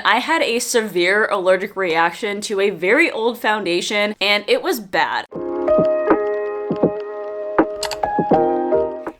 I had a severe allergic reaction to a very old foundation and it was bad.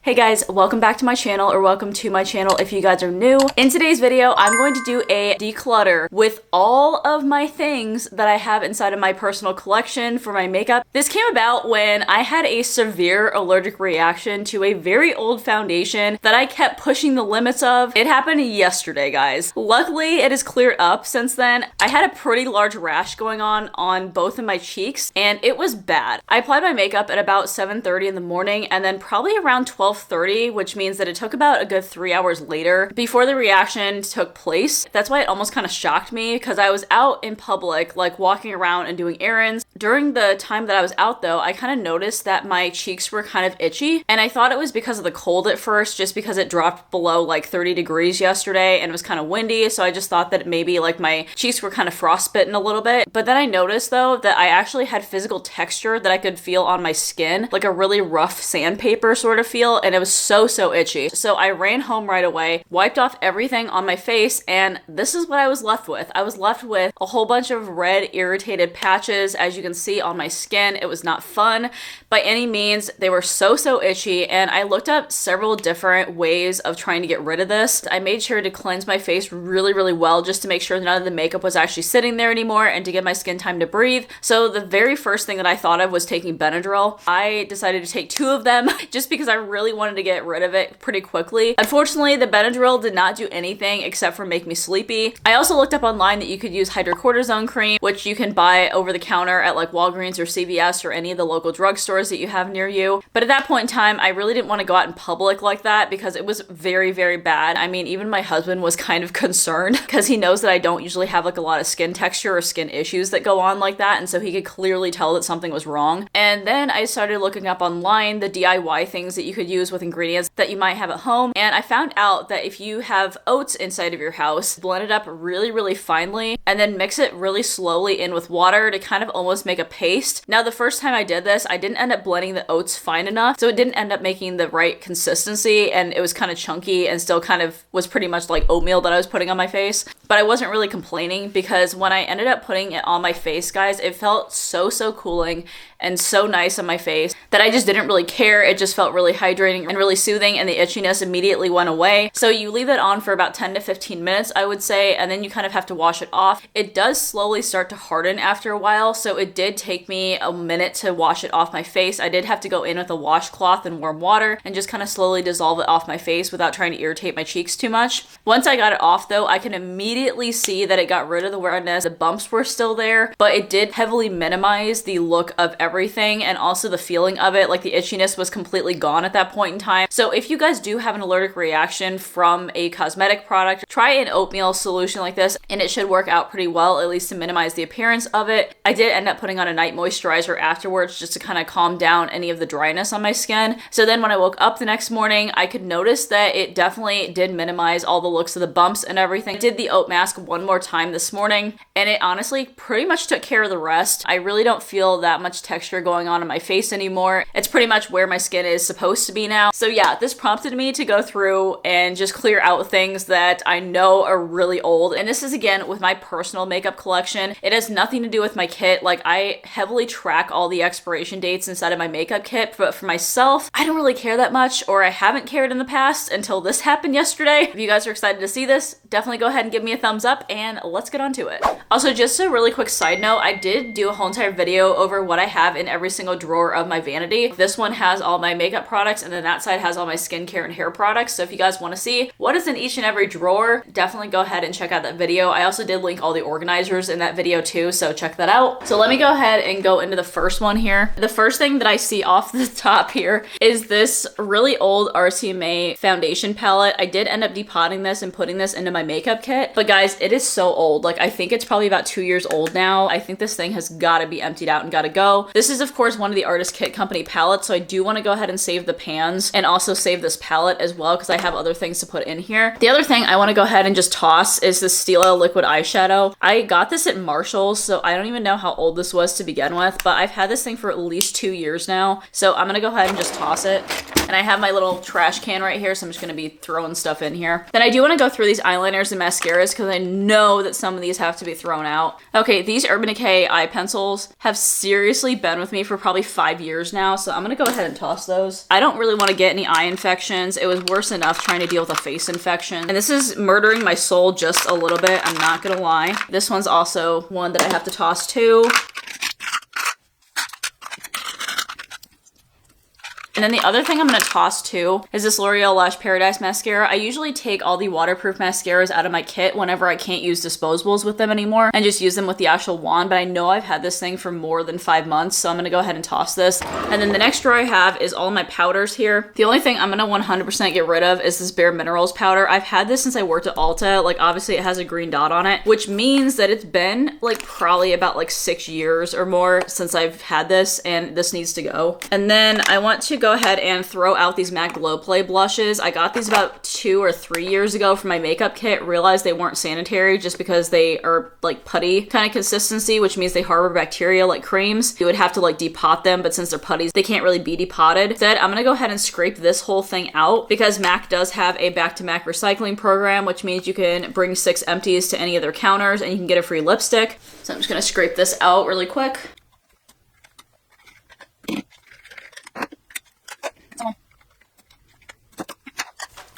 Hey guys, welcome back to my channel, or welcome to my channel if you guys are new. In today's video, I'm going to do a declutter with all of my things that I have inside of my personal collection for my makeup. This came about when I had a severe allergic reaction to a very old foundation that I kept pushing the limits of. It happened yesterday, guys. Luckily, it has cleared up since then. I had a pretty large rash going on both of my cheeks, and it was bad. I applied my makeup at about 7:30 in the morning, and then probably around 12:30, which means that it took about a good 3 hours later before the reaction took place. That's why it almost kind of shocked me, because I was out in public, like walking around and doing errands. During the time that I was out though, I kind of noticed that my cheeks were kind of itchy, and I thought it was because of the cold at first, just because it dropped below like 30 degrees yesterday and it was kind of windy, so I just thought that maybe like my cheeks were kind of frostbitten a little bit. But then I noticed though that I actually had physical texture that I could feel on my skin, like a really rough sandpaper sort of feel, and it was so itchy. So I ran home right away, wiped off everything on my face, and this is what I was left with. I was left with a whole bunch of red irritated patches, as you can see on my skin. It was not fun by any means. They were so itchy, and I looked up several different ways of trying to get rid of this. I made sure to cleanse my face really well, just to make sure none of the makeup was actually sitting there anymore and to give my skin time to breathe. So the very first thing that I thought of was taking Benadryl. I decided to take 2 of them just because I really wanted to get rid of it pretty quickly. Unfortunately, the Benadryl did not do anything except for make me sleepy. I also looked up online that you could use hydrocortisone cream, which you can buy over the counter at like Walgreens or CVS or any of the local drugstores that you have near you. But at that point in time, I really didn't want to go out in public like that because it was very bad. I mean, even my husband was kind of concerned because he knows that I don't usually have like a lot of skin texture or skin issues that go on like that, and so he could clearly tell that something was wrong. And then I started looking up online the DIY things that you could use with ingredients that you might have at home, and I found out that if you have oats inside of your house, blend it up really finely and then mix it really slowly in with water to kind of almost make a paste. Now, the first time I did this, I didn't end up blending the oats fine enough, so it didn't end up making the right consistency, and it was kind of chunky and still kind of was pretty much like oatmeal that I was putting on my face. But I wasn't really complaining, because when I ended up putting it on my face, guys, it felt so cooling and so nice on my face that I just didn't really care. It just felt really hydrating and really soothing, and the itchiness immediately went away. So you leave it on for about 10 to 15 minutes, I would say, and then you kind of have to wash it off. It does slowly start to harden after a while, so it did take me a minute to wash it off my face. I did have to go in with a washcloth and warm water and just kind of slowly dissolve it off my face without trying to irritate my cheeks too much. Once I got it off though, I can immediately see that it got rid of the redness. The bumps were still there, but it did heavily minimize the look of everything and also the feeling of it. Like, the itchiness was completely gone at that point in time. So if you guys do have an allergic reaction from a cosmetic product, try an oatmeal solution like this and it should work out pretty well, at least to minimize the appearance of it. I did end up putting on a night moisturizer afterwards just to kind of calm down any of the dryness on my skin. So then when I woke up the next morning, I could notice that it definitely did minimize all the looks of the bumps and everything. I did the oat mask one more time this morning, and it honestly pretty much took care of the rest. I really don't feel that much texture going on in my face anymore. It's pretty much where my skin is supposed to be now. So yeah, this prompted me to go through and just clear out things that I know are really old. And this is again with my personal makeup collection. It has nothing to do with my kit. Like, I heavily track all the expiration dates inside of my makeup kit, but for myself, I don't really care that much, or I haven't cared in the past until this happened yesterday. If you guys are excited to see this, definitely go ahead and give me a thumbs up, and let's get on to it. Also, just a really quick side note, I did do a whole entire video over what I have in every single drawer of my vanity. This one has all my makeup products, and then that side has all my skincare and hair products. So if you guys want to see what is in each and every drawer, definitely go ahead and check out that video. I also did link all the organizers in that video too, so check that out. So let me go ahead and go into the first one here. The first thing that I see off the top here is this really old RCMA foundation palette. I did end up depotting this and putting this into my makeup kit, but guys, it is so old. Like, I think it's probably about 2 years old now. I think this thing has got to be emptied out and got to go. This is of course one of the Artist Kit Company palettes, so I do want to go ahead and save the pans and also save this palette as well, because I have other things to put in here. The other thing I want to go ahead and just toss is this Stila liquid eyeshadow. I got this at Marshall's, so I don't even know how old this was to begin with, but I've had this thing for at least 2 years now, so I'm gonna go ahead and just toss it. And I have my little trash can right here, so I'm just gonna be throwing stuff in here. Then I do want to go through these eyeliners and mascaras this because I know that some of these have to be thrown out. Okay, these Urban Decay eye pencils have seriously been with me for probably 5 years now, so I'm gonna go ahead and toss those. I don't really want to get any eye infections. It was worse enough trying to deal with a face infection. And this is murdering my soul just a little bit, I'm not gonna lie. This one's also one that I have to toss too. And then the other thing I'm going to toss too is this L'Oreal Lash Paradise mascara. I usually take all the waterproof mascaras out of my kit whenever I can't use disposables with them anymore and just use them with the actual wand, but I know I've had this thing for more than 5 months, so I'm going to go ahead and toss this. And then the next drawer I have is all my powders here. The only thing I'm going to 100% get rid of is this Bare Minerals powder. I've had this since I worked at Ulta. Like, obviously it has a green dot on it, which means that it's been like probably about like 6 years or more since I've had this, and this needs to go. And then I want to go ahead and throw out these MAC Glow Play blushes. I got these about 2 or 3 years ago from my makeup kit. Realized they weren't sanitary just because they are like putty kind of consistency, which means they harbor bacteria like creams. You would have to like depot them, but since they're putties, they can't really be depotted. Instead, I'm gonna go ahead and scrape this whole thing out because MAC does have a back-to-MAC recycling program, which means you can bring 6 empties to any of their counters and you can get a free lipstick. So I'm just gonna scrape this out really quick.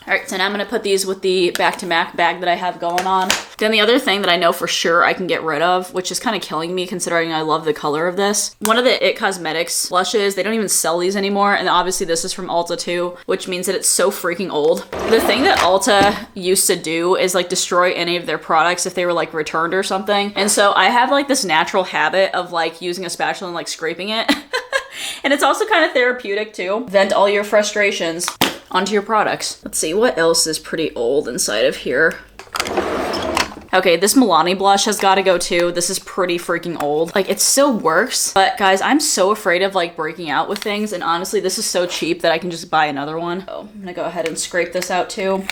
All right, so now I'm gonna put these with the back-to-MAC bag that I have going on. Then the other thing that I know for sure I can get rid of, which is kind of killing me considering I love the color of this, one of the It Cosmetics blushes. They don't even sell these anymore, and obviously this is from Ulta too, which means that it's so freaking old. The thing that Ulta used to do is like destroy any of their products if they were like returned or something. And so I have like this natural habit of like using a spatula and like scraping it. And it's also kind of therapeutic too. Vent all your frustrations onto your products. Let's see, what else is pretty old inside of here? Okay, this Milani blush has got to go too. This is pretty freaking old. Like, it still works, but guys, I'm so afraid of like breaking out with things, and honestly, this is so cheap that I can just buy another one. So I'm gonna go ahead and scrape this out too.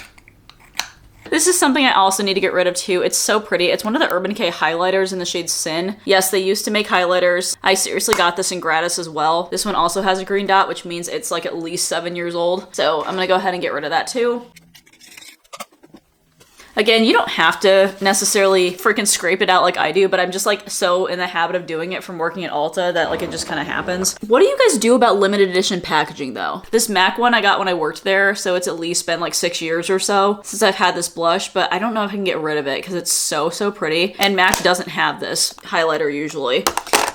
This is something I also need to get rid of too. It's so pretty. It's one of the Urban Decay highlighters in the shade Sin. Yes, they used to make highlighters. I seriously got this in gratis as well. This one also has a green dot, which means it's like at least 7 years old. So I'm gonna go ahead and get rid of that too. Again, you don't have to necessarily freaking scrape it out like I do, but I'm just like so in the habit of doing it from working at Ulta that like it just kind of happens. What do you guys do about limited edition packaging though? This MAC one I got when I worked there, so it's at least been like 6 years or so since I've had this blush, but I don't know if I can get rid of it because it's so pretty. And MAC doesn't have this highlighter usually.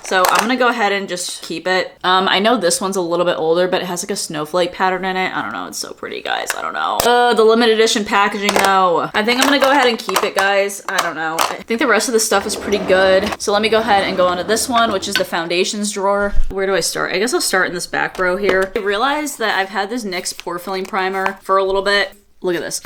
So I'm gonna go ahead and just keep it. I know this one's a little bit older, but it has like a snowflake pattern in it. I don't know, it's so pretty, guys. I don't know. The limited edition packaging though. I think I'm gonna go ahead and keep it, guys. I don't know. I think the rest of the stuff is pretty good. So let me go ahead and go on to this one, which is the foundations drawer. Where do I start? I guess I'll start in this back row here. I realized that I've had this NYX pore filling primer for a little bit. Look at this.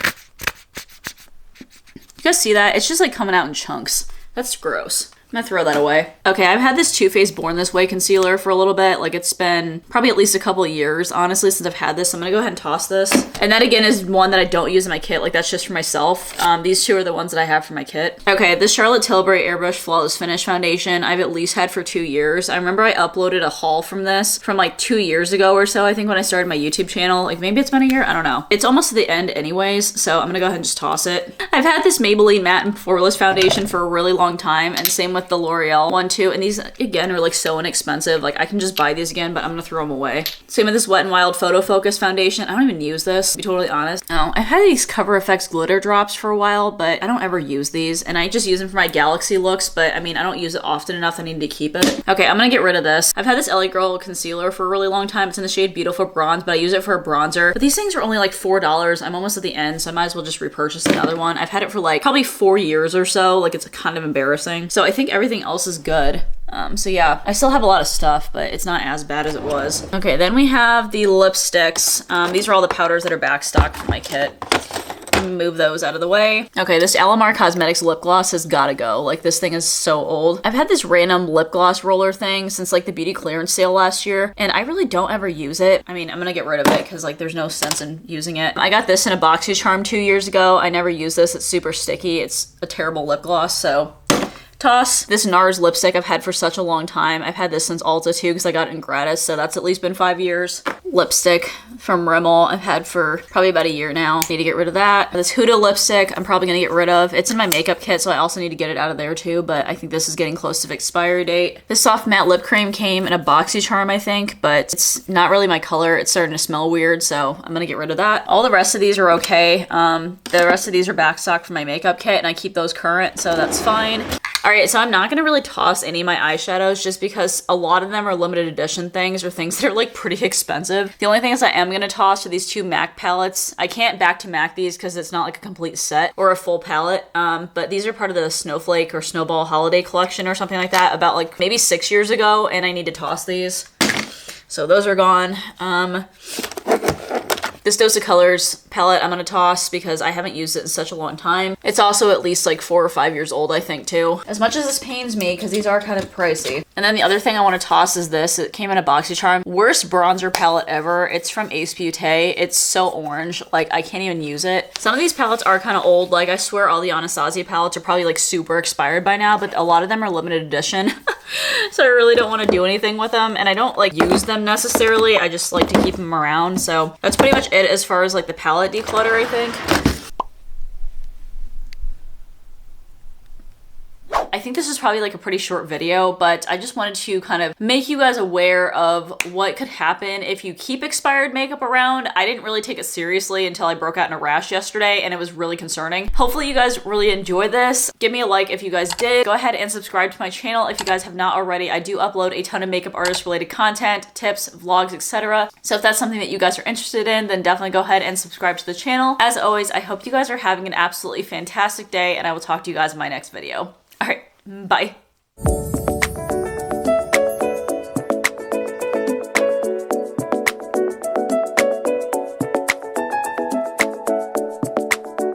You guys see that? It's just like coming out in chunks. That's gross. I'm gonna throw that away. Okay, I've had this Too Faced Born This Way concealer for a little bit. Like, it's been probably at least a couple of years, honestly, since I've had this. I'm gonna go ahead and toss this. And that again is one that I don't use in my kit. Like, that's just for myself. These two are the ones that I have for my kit. Okay, this Charlotte Tilbury Airbrush Flawless Finish Foundation I've at least had for 2 years. I remember I uploaded a haul from this from like 2 years ago or so, I think, when I started my YouTube channel. Like, maybe it's been a year, I don't know. It's almost to the end anyways, so I'm gonna go ahead and just toss it. I've had this Maybelline Matte and Poreless Foundation for a really long time, and same with the L'Oreal one too, and these again are like so inexpensive. Like, I can just buy these again, but I'm gonna throw them away. Same with this Wet n Wild Photo Focus foundation. I don't even use this, to be totally honest. No, I've had these Cover FX glitter drops for a while, but I don't ever use these, and I just use them for my Galaxy looks, but I mean, I don't use it often enough. I need to keep it. Okay, I'm gonna get rid of this. I've had this LA Girl concealer for a really long time. It's in the shade Beautiful Bronze, but I use it for a bronzer. But these things are only like $4. I'm almost at the end, so I might as well just repurchase another one. I've had it for like probably 4 years or so. Like, it's kind of embarrassing. So I think everything else is good. So yeah, I still have a lot of stuff, but it's not as bad as it was. Okay, then we have the lipsticks. These are all the powders that are backstocked from my kit. Move those out of the way. Okay, this Alamar Cosmetics lip gloss has gotta go. Like, this thing is so old. I've had this random lip gloss roller thing since like the beauty clearance sale last year, and I really don't ever use it. I mean, I'm gonna get rid of it because like there's no sense in using it. I got this in a BoxyCharm 2 years ago. I never use this. It's super sticky. It's a terrible lip gloss, so toss. This NARS lipstick I've had for such a long time. I've had this since Ulta too because I got it in gratis, so that's at least been 5 years. Lipstick from Rimmel I've had for probably about a year now. Need to get rid of that. This Huda lipstick I'm probably gonna get rid of. It's in my makeup kit, so I also need to get it out of there too, but I think this is getting close to expiry date. This soft matte lip cream came in a BoxyCharm, I think, but it's not really my color. It's starting to smell weird, so I'm gonna get rid of that. All the rest of these are okay. The rest of these are backstock from my makeup kit, and I keep those current, so that's fine. All right, so I'm not gonna really toss any of my eyeshadows just because a lot of them are limited edition things or things that are like pretty expensive. The only things I am gonna toss are these 2 MAC palettes. I can't back to MAC these because it's not like a complete set or a full palette, but these are part of the Snowflake or Snowball holiday collection or something like that about like maybe 6 years ago, and I need to toss these. So those are gone. This Dose of Colors palette I'm gonna toss because I haven't used it in such a long time. It's also at least like 4 or 5 years old, I think, too. As much as this pains me, because these are kind of pricey. And then the other thing I want to toss is this. It came in a BoxyCharm. Worst bronzer palette ever. It's from Ace Beauté. It's so orange. Like, I can't even use it. Some of these palettes are kind of old. Like, I swear all the Anastasia palettes are probably like super expired by now, but a lot of them are limited edition. So I really don't want to do anything with them, and I don't like use them necessarily. I just like to keep them around. So that's pretty much it as far as like the palette declutter, I think. I think this is probably like a pretty short video, but I just wanted to kind of make you guys aware of what could happen if you keep expired makeup around. I didn't really take it seriously until I broke out in a rash yesterday, and it was really concerning. Hopefully you guys really enjoyed this. Give me a like if you guys did. Go ahead and subscribe to my channel if you guys have not already. I do upload a ton of makeup artist related content, tips, vlogs, etc. So if that's something that you guys are interested in, then definitely go ahead and subscribe to the channel. As always, I hope you guys are having an absolutely fantastic day, and I will talk to you guys in my next video. All right, bye.